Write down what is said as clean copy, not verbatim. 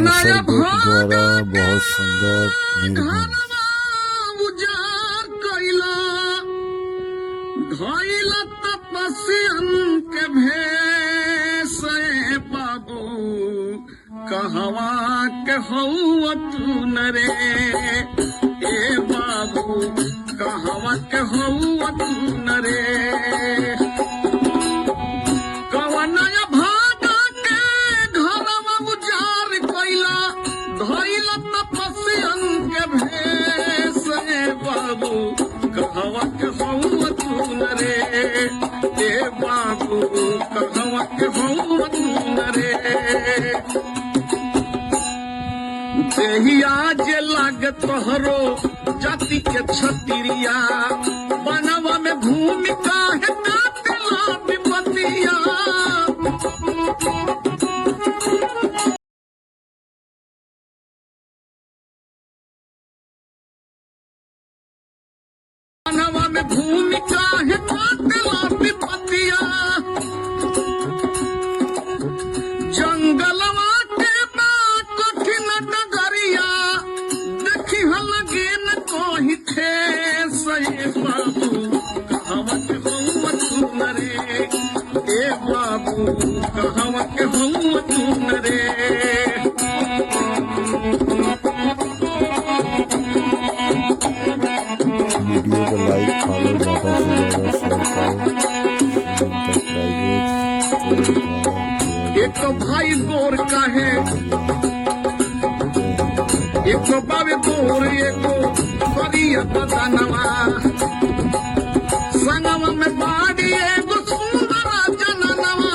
नैसर्गिक द्वारा बहुत सुंदर निर्गुण उजार कैला धैल तपस्यन के भेष बाबू कहवा के हौआ तू न रे ए बाबू कहवा के हौआ तू न रे कवनया भागा के घरवा उजार कैला धैल तपस्यन के भेष बाबू कहवा के हौआ तू न रे ए बाबू कहवा के हौआ तू न रे देहिया जे लाग तोहरो जाति के छतिरिया बनवा में भूमि काहे काटला विपतिया बनवा में भूमि काहे काटला विपतिया जंगलवा के कठिन डगरिया देखी लगे न कोही थे सही बाबू कहवत हूँ तू न रे ए बाबू कहवत हूँ तू न रे वीडियो को लाइक फॉलो ज़्यादा से ज़्यादा शेयर करें एक तो भाई गोर का है एक बाबे गोर एको करिया बदनवा संगवा में बाड़ी एगो सुंदर जननवा